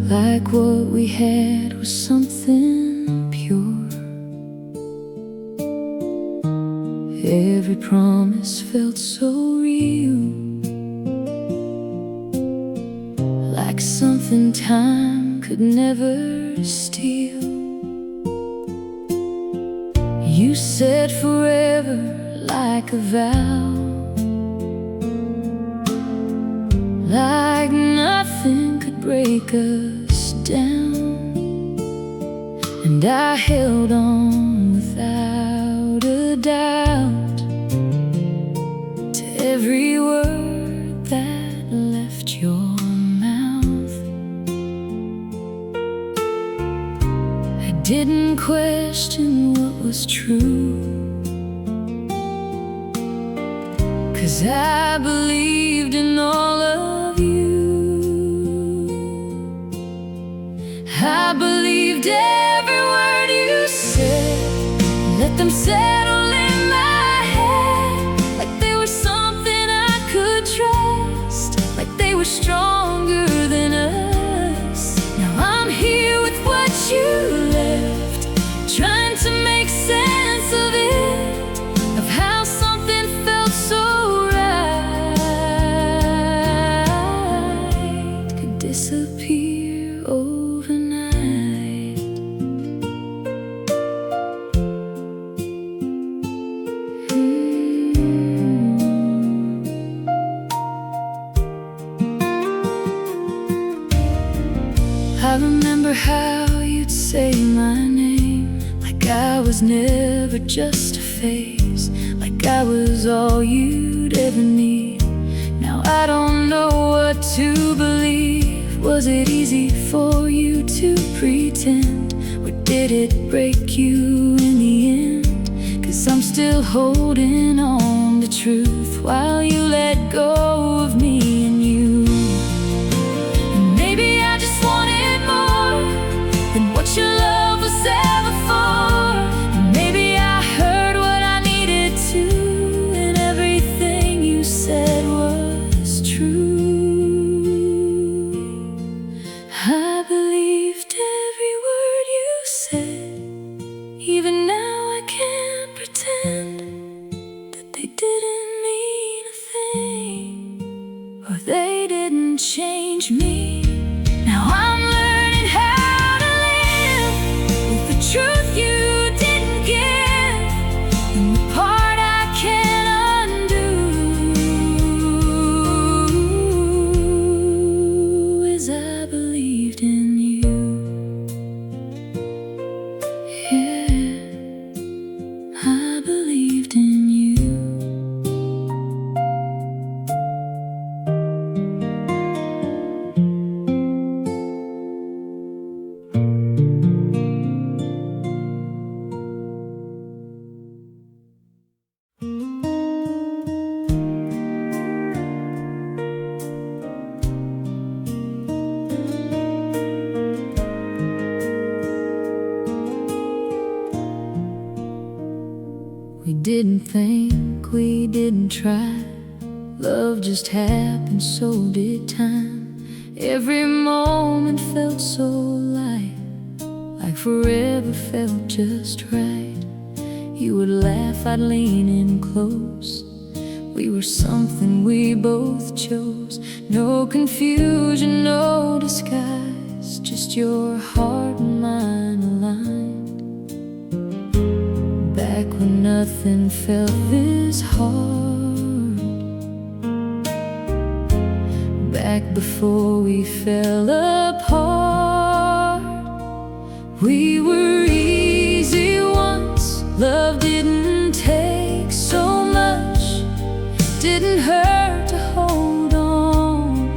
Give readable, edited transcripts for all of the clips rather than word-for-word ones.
like what we had was something pure. Every promise felt so real, like something time could never steal. You said forever like a vow, like nothing could break us down. And I held on without a doubt to every word that left your mouth. I didn't question what was true, 'cause I believed in all of you. I believed every word you said, let them settle in my head, like they were something I could trust, like they were stronger than us. Now I'm here with what you left, trying to make sense of it, of how something felt so right could disappear overnight. I remember how you'd say my name, like I was never just a phase, like I was all you'd ever need. Now I don't know what to believe. Was it easy for you to pretend, or did it break you in the end? 'Cause I'm still holding on to truth while you let go of me and you. And maybe I just wanted more than what your love was ever for. And maybe I heard what I needed to, and everything you said was true. I believed every word you said. Even now I can't pretend that they didn't mean a thing, or they didn't change me. Now I'm learning how to live with the truth you didn't give, and the part I can't undo is I believed in you. Yeah, I believed in you. We didn't think, we didn't try. Love just happened, so did time. Every moment felt so light, like forever felt just right. You would laugh, I'd lean in close. We were something we both chose. No confusion, no disguise, just your heart and mine aligned. Back when nothing felt this hard, back before we fell apart. We were easy once, love didn't take so much, didn't hurt to hold on,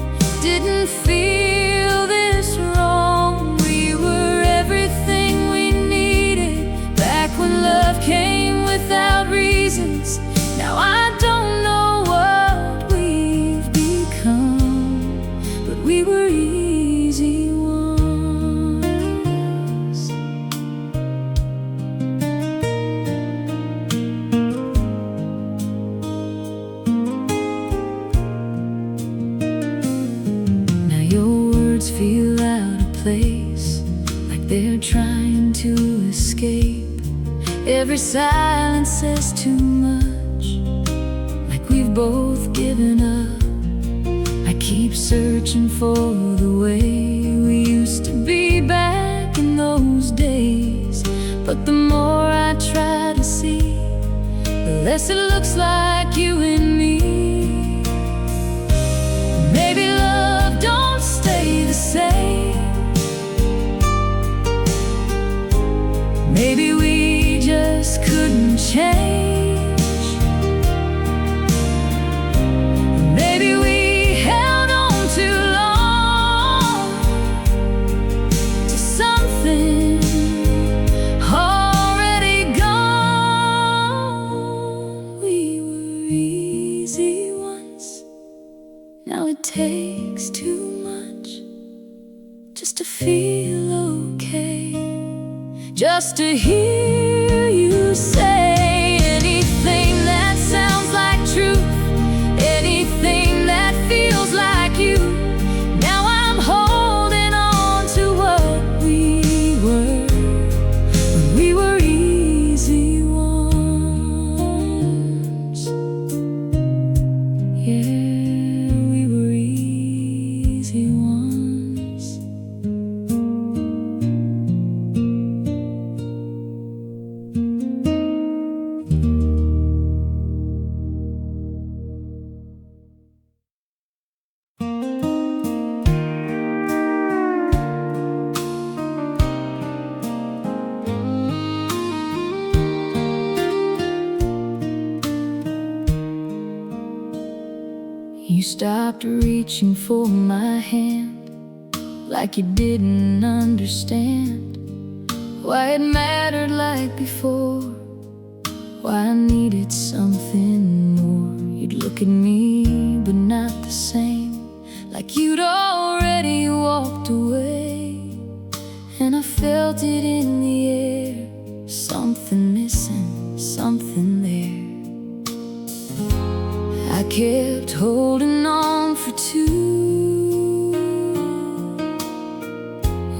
didn't feel this wrong. We were everything we needed, back when love came without reasons. Now I don't know what we've become, but we were easy ones. Now your words feel out of place. place, like they're trying to escape. Every silence says too much, like we've both given up. I keep searching for the way we used to be back in those days, but the more I try to see, the less it looks like you and me. Maybe love don't stay the same. Maybe we just couldn't change. Maybe we held on too long to something already gone. We were easy once, now it takes too much just to feel okay, just to hear you say anything that sounds like truth, anything that feels like you. Now I'm holding on to what we were when we were easy ones. Yeah, we were easy ones. You stopped reaching for my hand, like you didn't understand why it mattered like before, why I needed something more. You'd look at me, but not the same, like you'd already walked away. And I felt it in the air, something missing, something there. I kept holding on for two,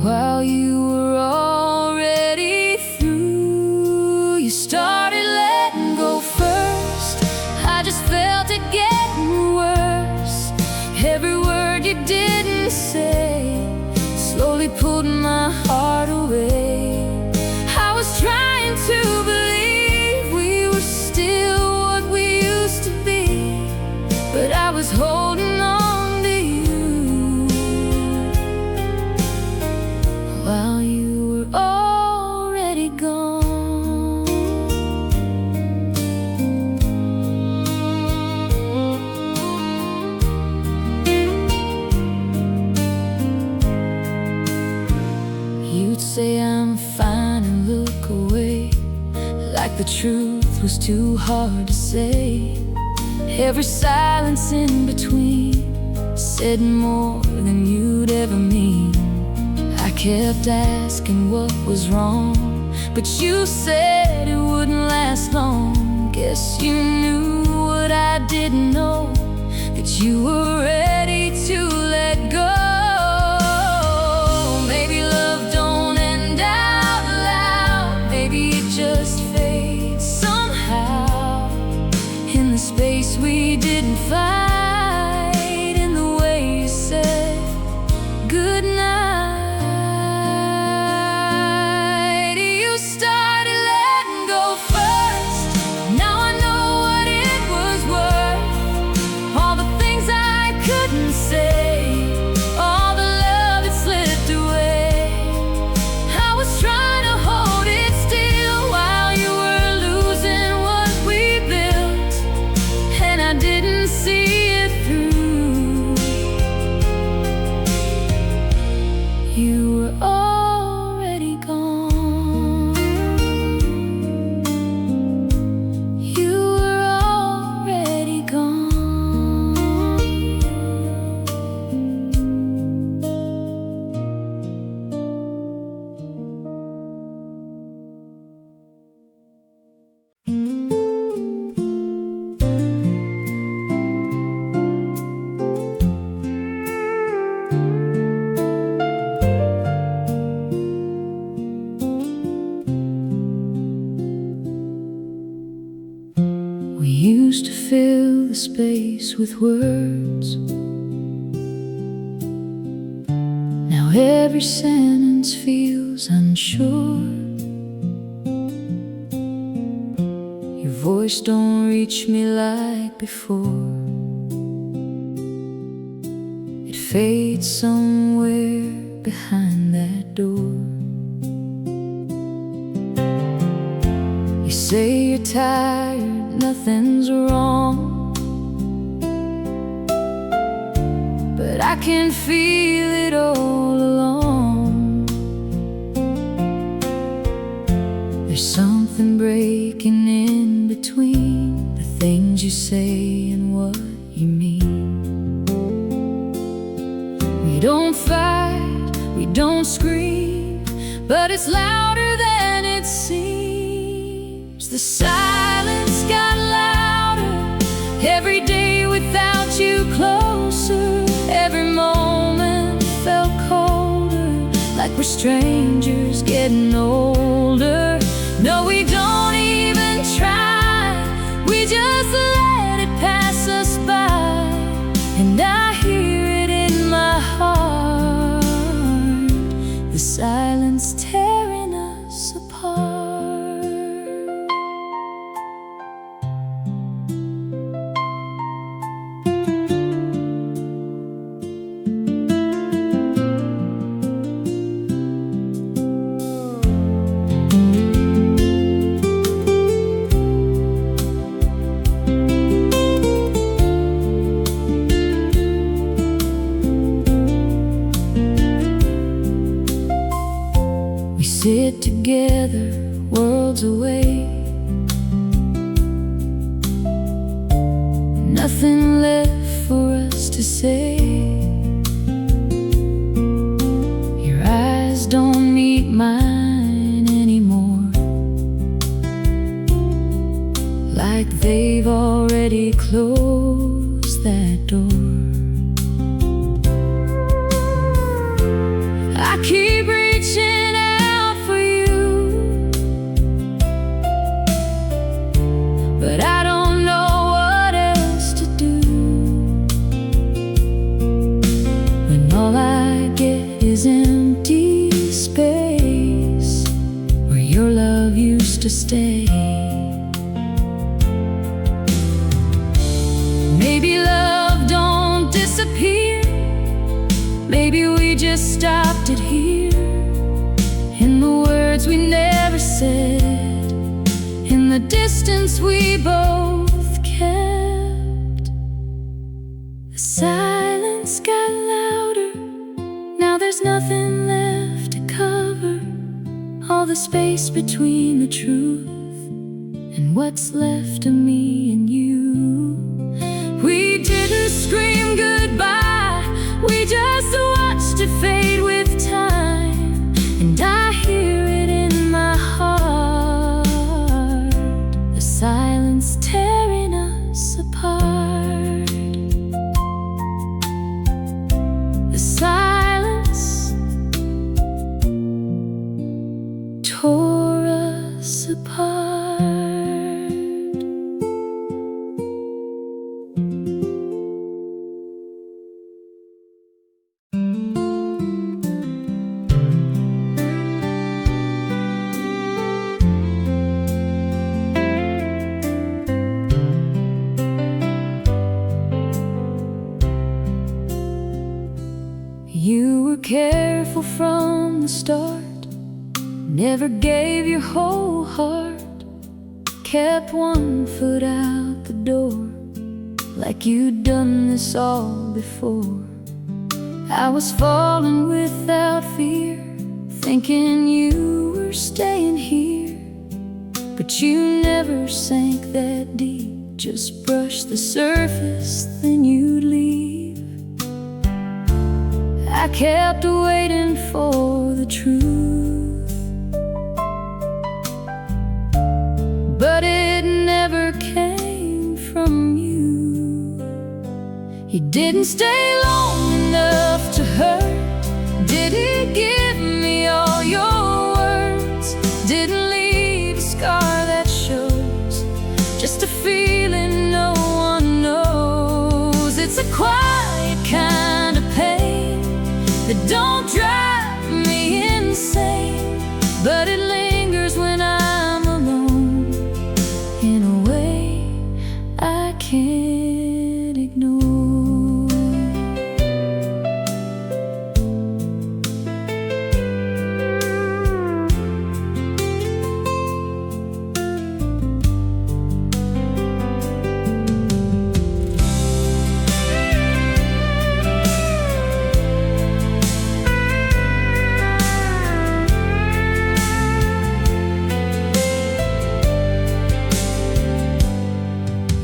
while you were already through. You started letting go first, I just felt it getting worse. Every word you didn't say slowly pulled my heart away. I was trying to believe we were still what we used to be, but I was holding on to you while you were already gone. You'd say I'm fine and look away, like the truth was too hard to say. Every silence in between said more than you'd ever mean. I kept asking what was wrong, but you said it wouldn't last long. Guess you knew what I didn't know, that you were ready to let go. Maybe love don't end out loud, maybe it just fades somehow in the space we didn't fight, in the way you said goodnight. You started letting go first, now I know what it was worth. All the things I couldn't say, all the love that slipped away. I was trying to hold it still while you were losing what we built, and I didn't see it through. You were already gone. You were already gone. space with words. Now every sentence feels unsure. Your voice don't reach me like before. It fades somewhere behind that door. You say you're tired, nothing's wrong, but I can feel it all along. There's something breaking in between the things you say and what you mean. We don't fight, we don't scream, but it's louder than it seems. The silence got louder every day without you closer. Every moment felt colder, like we're strangers getting older. No, we don't even try, we just let it pass us by. And I hear it in my heart, the silence tearing us apart. Sit together, worlds away, nothing left for us to say. Your eyes don't meet mine anymore, like they've already closed that door. I keep reaching out for you, but I don't know what else to do when all I get is empty space where your love used to stay. Maybe love don't disappear, maybe we just stopped it here, in the words we never said, in the distance we both kept. The silence got louder, now there's nothing left to cover all the space between the truth and what's left of me and you. We didn't scream goodbye, we just watched it fade with time. And I hear it in my heart, the silence tearing us apart. The silence tore us apart. You were careful from the start, never gave your whole heart, kept one foot out the door, like you'd done this all before. I was falling without fear, thinking you were staying here, but you never sank that deep, just brushed the surface, then you'd leave. I kept waiting for the truth, but it never came from you. You didn't stay long enough to hurt, didn't give me all your words, didn't leave a scar that shows, just a feeling no one knows. that don't drive me insane, but it lingers when I'm alone in a way I can't ignore.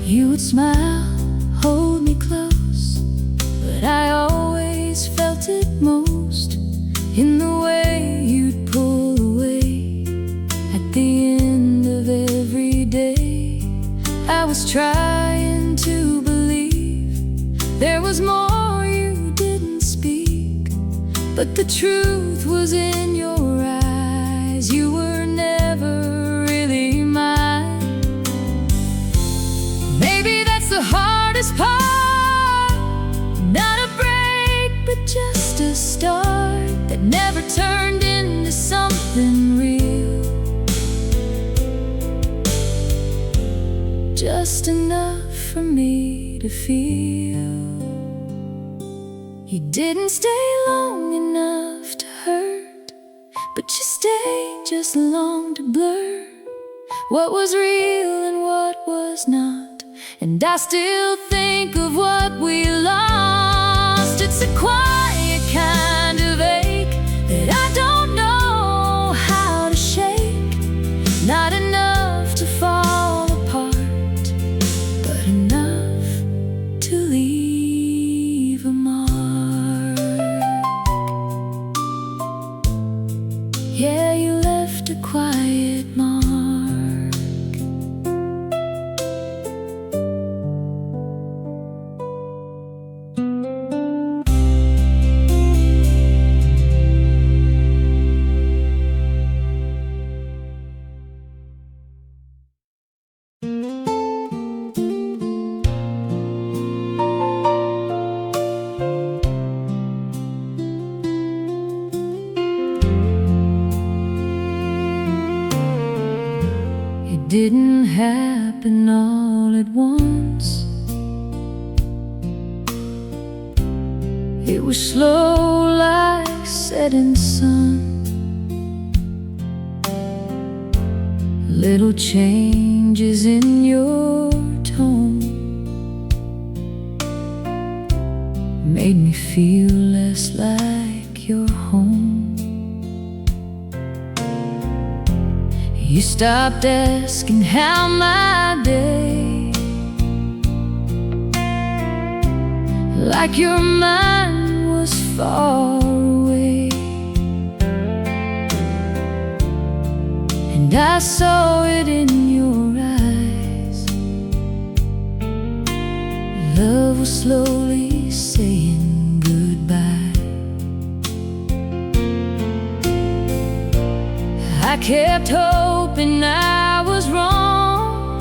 You would smile, hold me close, but I always felt it most in the way you'd pull away at the end of every day. I was trying to believe there was more you didn't speak, but the truth was in your eyes. You were never really mine. Maybe that's the hardest part, not a break, but just a start that never turned into something real. Just enough for me to feel. You didn't stay long enough to hurt, but you stayed just long to blur what was real and what was not. And I still think of what we lost. It's a quiet kind of ache that I don't know how to shake. Not enough to fall apart, but enough to leave a mark. Yeah, you left a quiet mark. Didn't happen all at once. It was slow like setting sun. Little changes in your tone made me feel less like your home. You stopped asking how my day, like your mind was far away. And I saw it in your eyes. Love was slowly saying goodbye. I kept hoping I was wrong,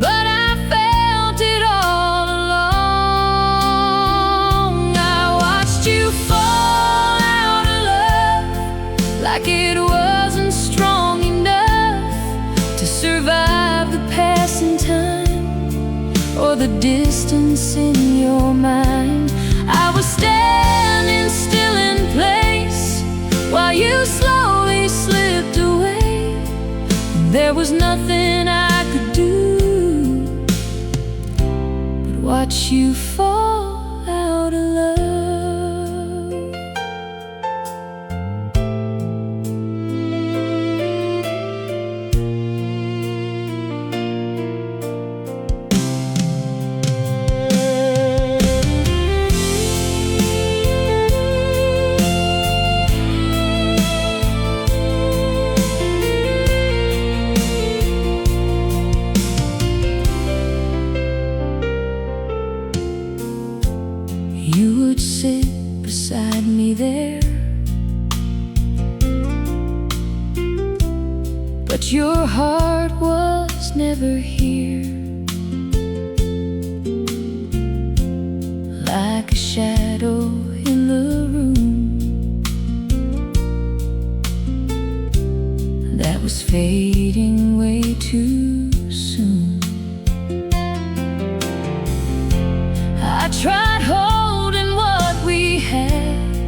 but I felt it all along. I watched you fall out of love like it wasn't strong enough to survive the passing time or the distance in your mind. I was standing still in place while you slowly slipped away. There was nothing I could do but watch you fall out of love. but your heart was never here. like a shadow in the room that was fading way too soon. I tried holding what we had,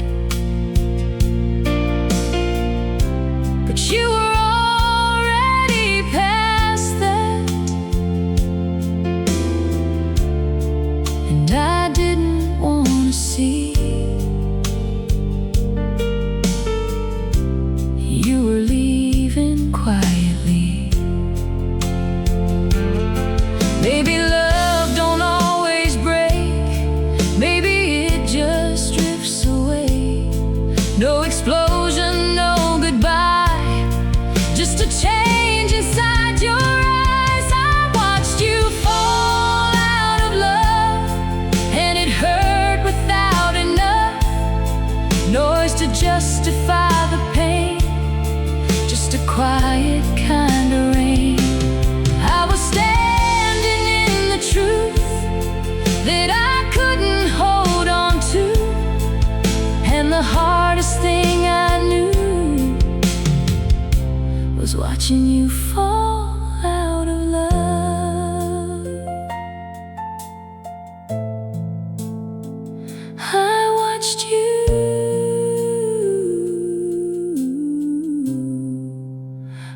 but you were already past that, and I didn't want to see. You were leaving quietly. Maybe love don't always break, maybe it just drifts away. No explosion, no goodbye, just a change inside your eyes. I watched you fall out of love, and it hurt without enough noise to justify the pain, just a quiet kind of rain. I was standing in the truth that I couldn't hold on to, and the hardest thing I knew was watching you fall out of love. I watched you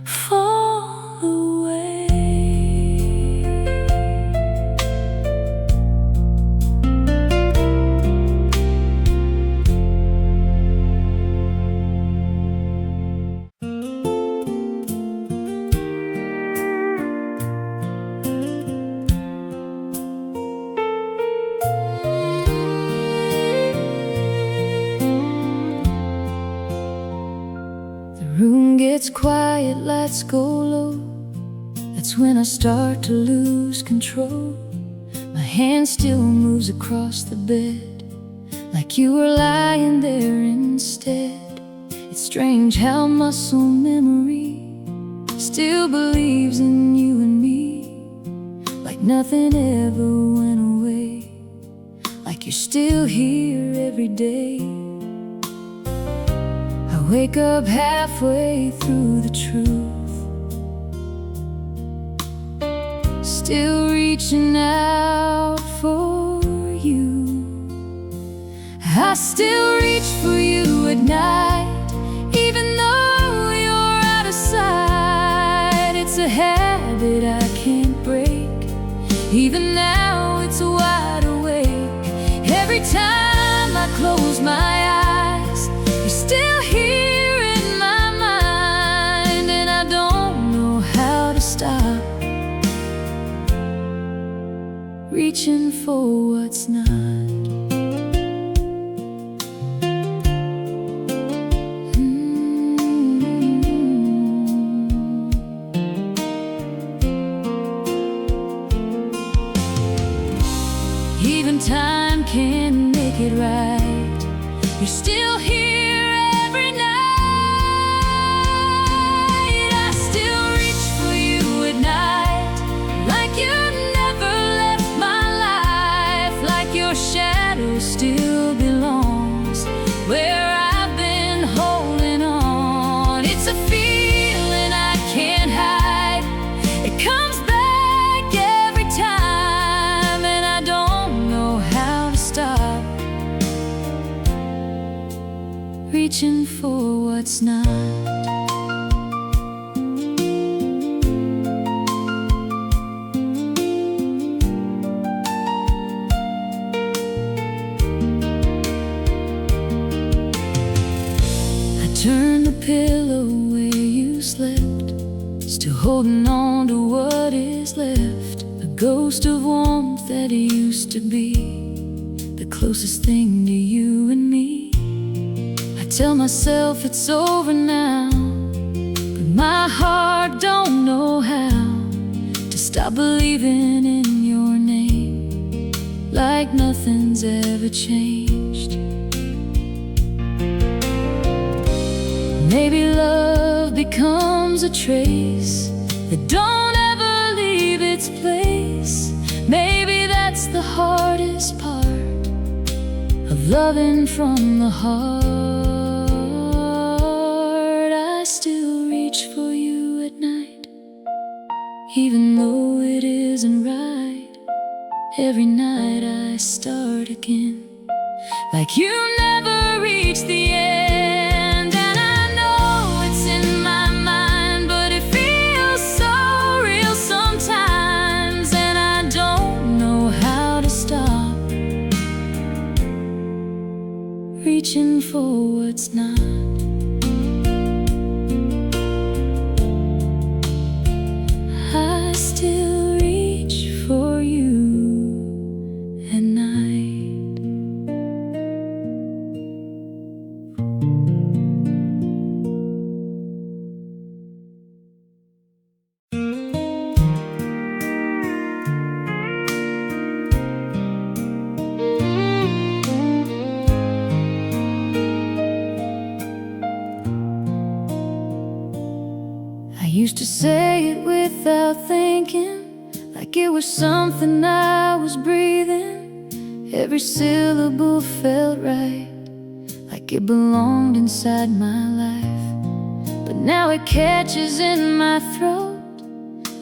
fall away. The room gets quiet, lights go low. That's when I start to lose control. My hand still moves across the bed, like you were lying there instead. It's strange how muscle memory still believes in you and me, like nothing ever went away, like you're still here every day. I wake up halfway through the truth, still reaching out for you. I still reach for you at night, even though you're out of sight. It's a habit I can't break, even now it's wide awake. Every time I close my eyes, you're still here in my mind, and I don't know how to stop reaching for what's not. Even time can't make it right. You're still here every night. I still reach for you at night, like you never left my life, like your shadow still belongs where I've been holding on. It's a feeling I can't hide, it comes back every time, and I don't know how to stop reaching for what's not. I turned the pillow where you slept, still holding on to what is left, a ghost of warmth that used to be the closest thing to you and me. I tell myself it's over now, but my heart don't know how to stop believing in your name, like nothing's ever changed. Maybe love becomes a trace that don't ever leave its place. Maybe that's the hardest part, of loving from the heart. I still reach for you at night, even though it isn't right. Every night I start again, like you never reached the end. And I know it's in my mind, but it feels so real sometimes. And I don't know how to stop reaching for what's not. I still reach for you at night. I used to say it without thinking, like it was something I was breathing. Every syllable felt right, like it belonged inside my life. But now it catches in my throat,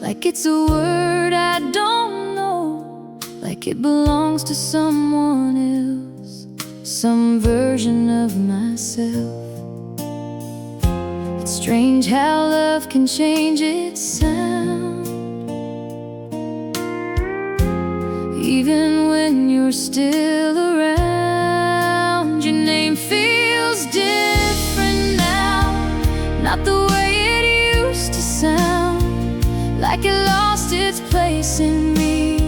like it's a word I don't know, like it belongs to someone else, some version of myself. It's strange how love can change its sound, even when you're still around. Your name feels different now, not the way it used to sound, like it lost its place in me,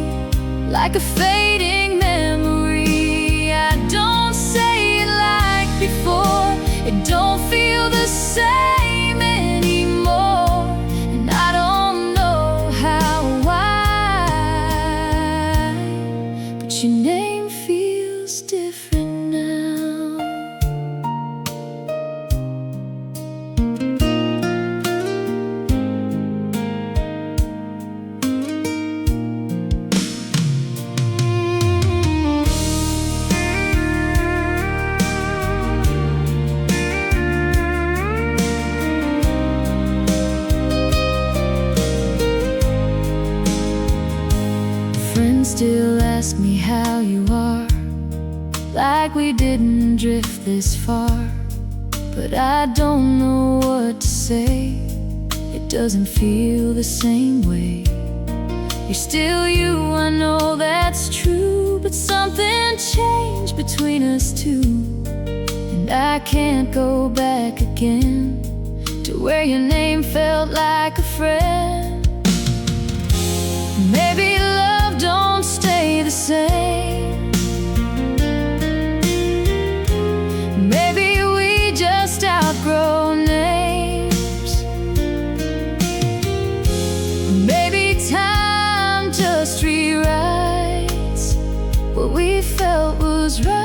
like a fading memory. I don't say it like before, it don't feel the same. Your name feels different now. Friends still ask me how you are, like we didn't drift this far. But I don't know what to say, it doesn't feel the same way. You're still you, I know that's true, but something changed between us two, and I can't go back again to where your name felt like a friend. Maybe love don't stay the same, maybe we just outgrow names, maybe time just rewrites what we felt was right.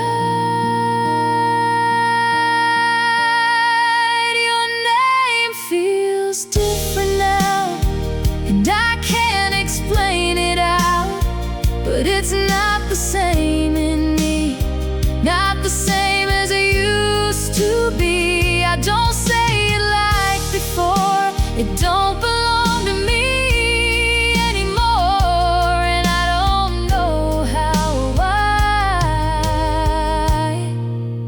Your name feels different now, and I can't explain it out, but it's not the same in me, not the same as it used to be. I don't say it like before, it don't belong to me anymore, and I don't know how or why,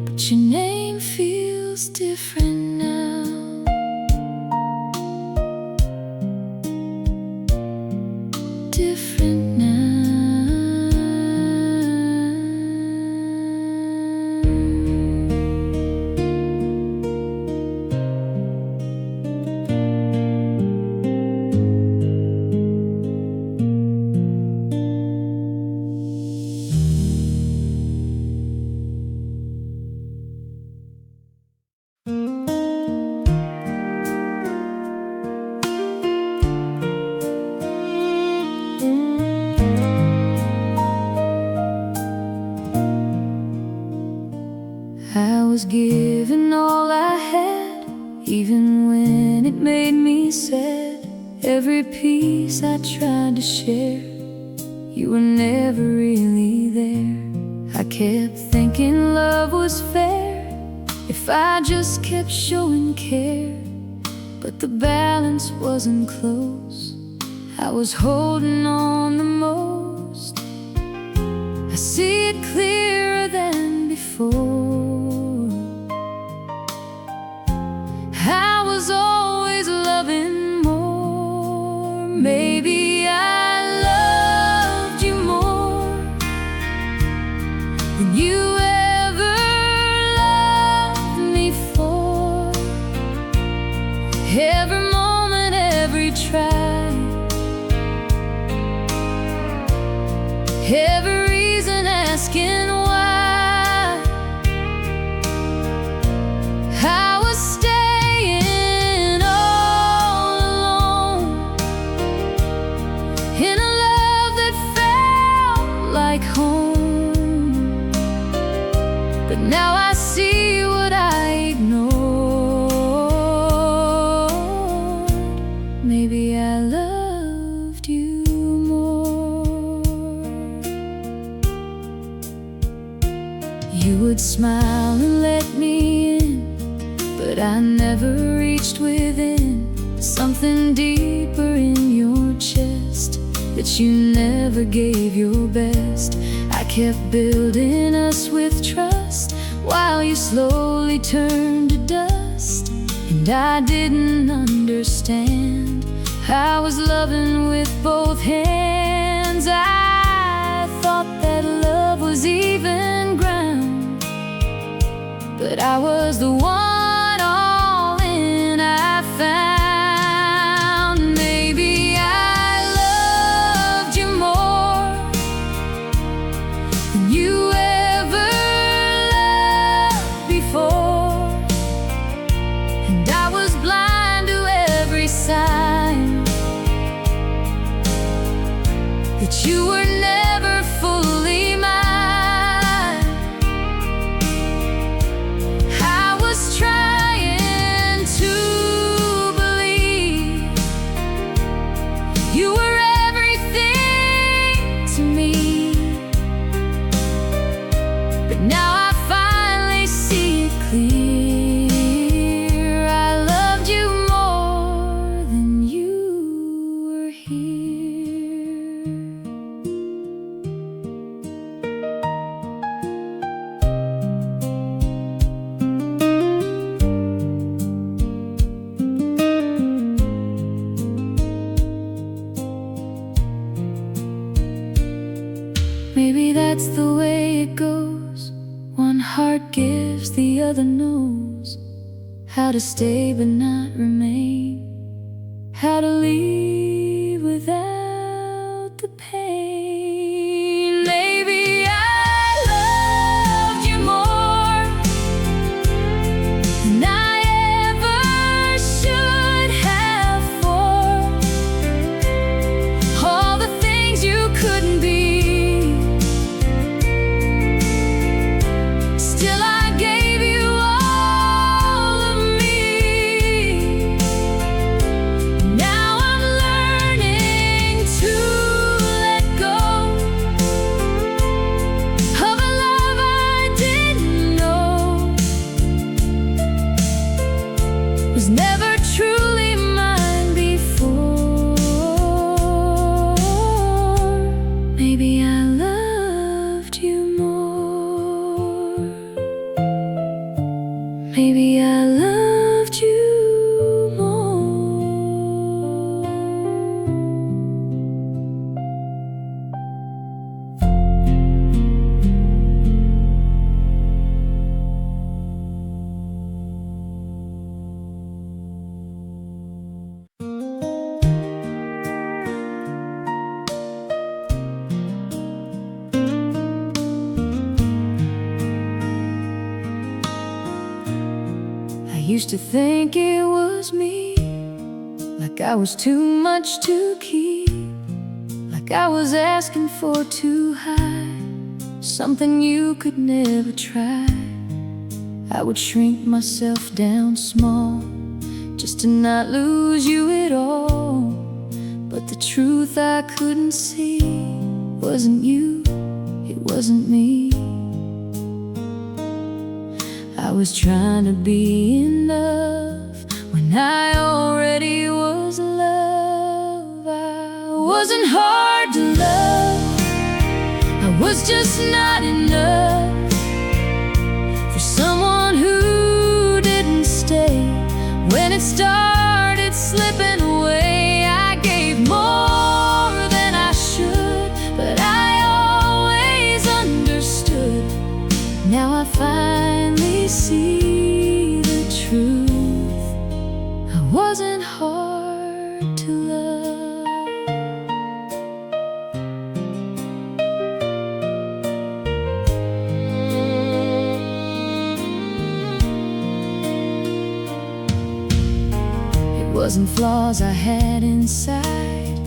but your name feels different now. Different now. I was giving all I had, even when it made me sad. Every piece I tried to share, you were never really there. I kept thinking thinking love was fair if I just kept showing care. But the balance wasn't close. I was holding on the most. I see it clearer than before. I was always loving more. Maybe I loved you more than you ever loved me for. Every moment, every try, every reason asking why, I was staying all alone in a love that felt like home. But now I see what I ignored. Maybe I loved you more. You would smile and let me in, but I never reached within. Something deeper in your chest that you never gave your best. I kept building us with trust while you slowly turned to dust. And I didn't understand. I was loving with both hands. I thought that love was even ground, but I was the one all in. I found maybe I loved you more than you ever loved before. And I was blind to every sign that you were never fully mine. I was trying to believe you were everything to me, but now I finally see it clear. I loved you more than you were here. Maybe that's the way it goes. One heart gives, the other knows how to stay but not remain, how to leave without the pain. Maybe I loved you more than I ever should have, for all the things you couldn't be. Still I gave you all of me. Now I'm learning to let go of a love I didn't know was never truly mine before. Maybe I loved you more. Maybe I loved you more. I used to think it was me, like I was too much to keep, like I was asking for too high, something you could never try. I would shrink myself down small just to not lose you at all. But the truth I couldn't see wasn't you, it wasn't me. I was trying to be enough when I already was love. I wasn't hard to love, I was just not enough for someone who didn't stay when it started slipping away. I gave more than I should, but I always understood. Now I finally see the truth. I wasn't hard to love. It wasn't flaws I had inside,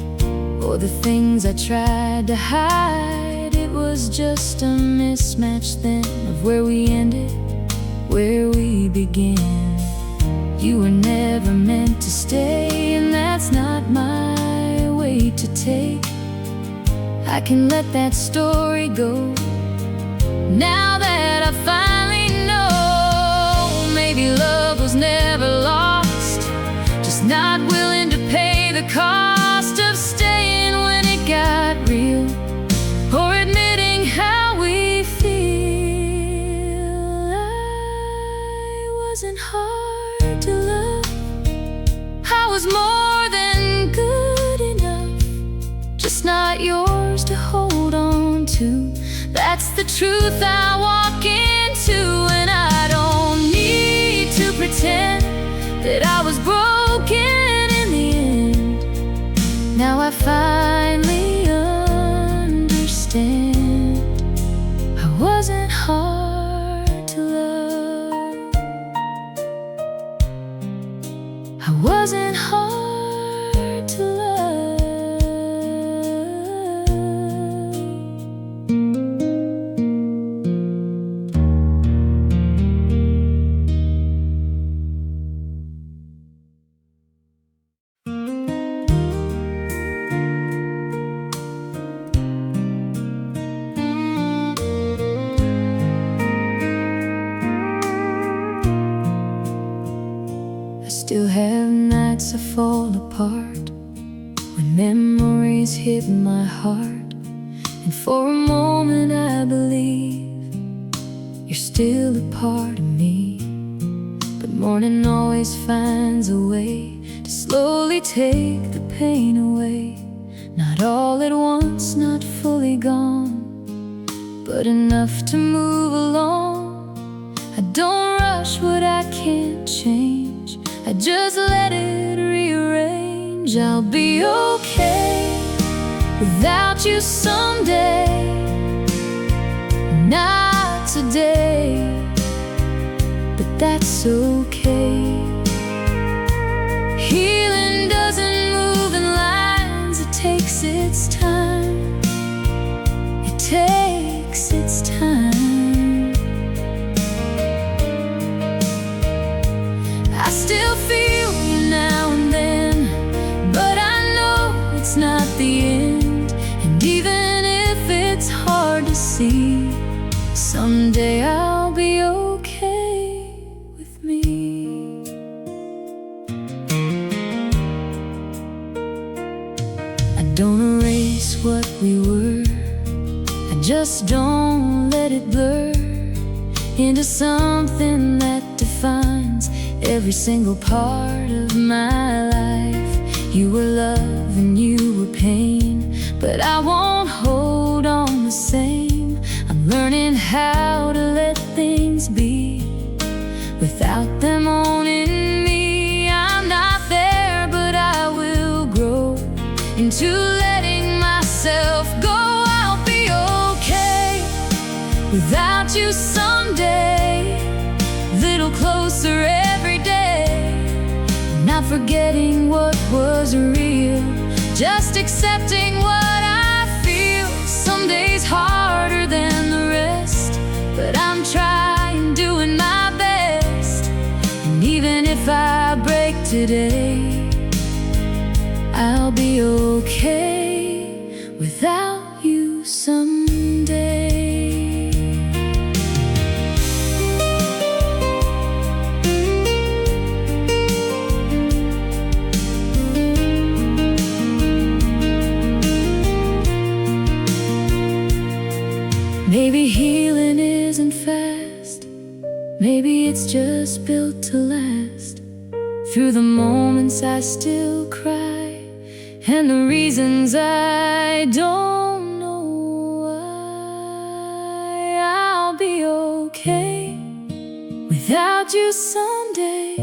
or the things I tried to hide. It was just a mismatch then of where we ended, where we began. You were never meant to stay, and that's not my way to take. I can let that story go now that I finally know. Maybe love was never lost, just not willing to pay the cost of staying when it got real, or admitting how we feel. I wasn't hard to love, I was more than good enough, just not yours to hold on to. That's the truth I walk into, and I don't need to pretend that I was broken in the end. Now I finally understand. I wasn't hard to love, I wasn't hard to love. Still have nights I fall apart when memories hit my heart, and for a moment I believe you're still a part of me. But morning always finds a way to slowly take the pain away. Not all at once, not fully gone, but enough to move along. I don't rush what I can't change, I just let it rearrange. I'll be okay without you someday, not today, but that's okay. Healing doesn't move in lines, it takes its time. It takes its time. I still feel you now and then, but I know it's not the end. And even if it's hard to see, someday I'll be okay with me. I don't erase what we were, I just don't let it blur into something that defines every single part of my life. You were love and you were pain, but I won't hold on the same. I'm learning how to let things be without them owning me. I'm not there, but I will grow into letting myself go. I'll be okay without you someday, little closer every day. Not forgetting what was real, just accepting what I feel. Some days harder than the rest, but I'm trying, doing my best. And even if I break today, I'll be okay without you someday. Maybe it's just built to last. Through the moments I still cry, and the reasons I don't know why. I'll be okay without you someday,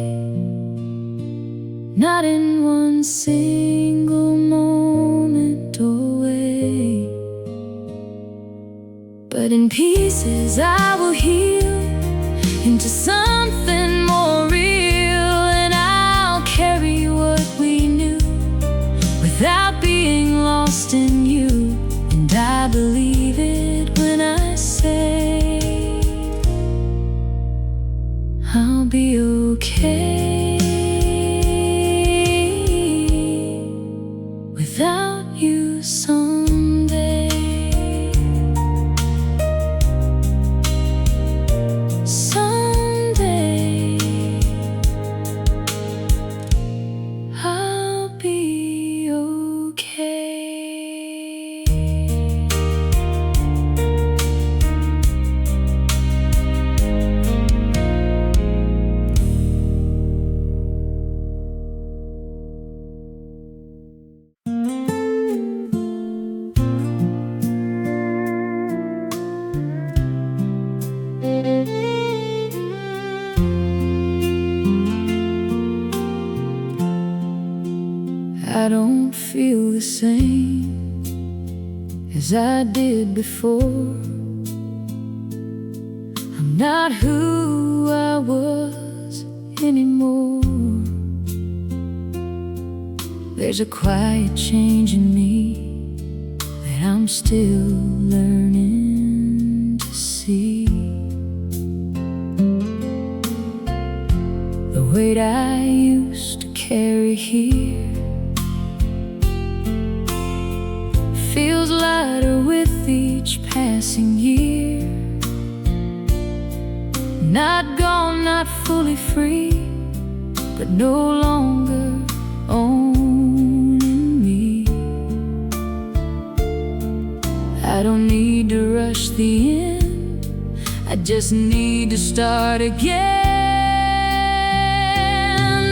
not in one single moment away, but in pieces I will heal into something more real, and I'll carry what we knew without being lost in you. And I believe it when I say I'll be okay without you someday. Someday I'll be okay. I don't feel the same as I did before. I'm not who I was anymore. There's a quiet change in me that I'm still learning to see. The weight I used to carry here feels lighter with each passing year. Not gone, not fully free, but no longer owning me. I don't need to rush the end, I just need to start again.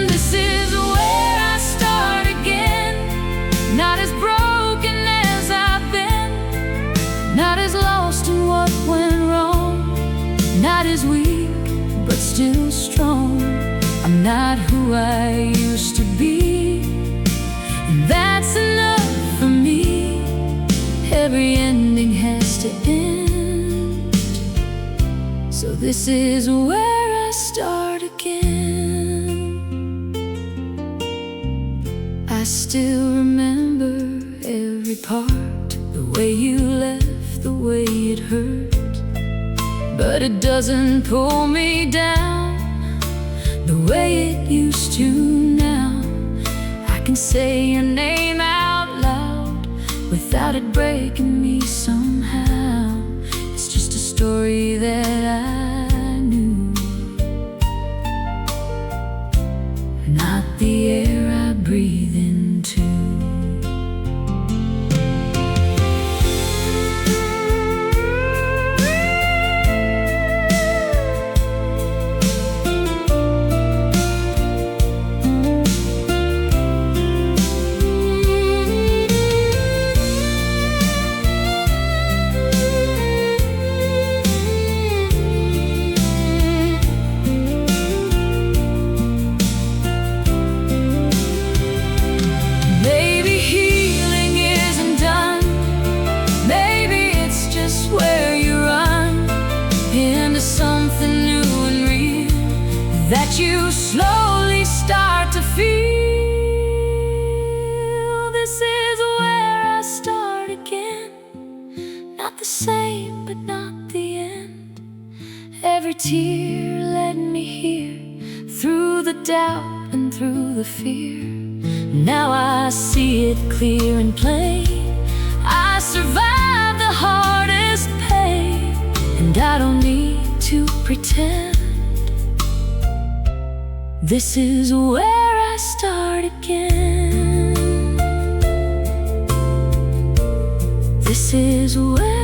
This is where I start again, not as broken as I've been, not as lost in what went wrong, not as weak, but still strong. I'm not who I used to be, and that's enough for me. Every ending has to end, so this is where I start again. I still remember every part, the way you left, the way it hurt, but it doesn't pull me down the way it used to now. I can say your name out loud without it breaking me somehow. It's just a story that I knew, not the air I breathe into. That you slowly start to feel. This is where I start again, not the same, but not the end. Every tear led me here, through the doubt and through the fear. Now I see it clear and plain. I survived the hardest pain, and I don't need to pretend. This is where I start again. This is where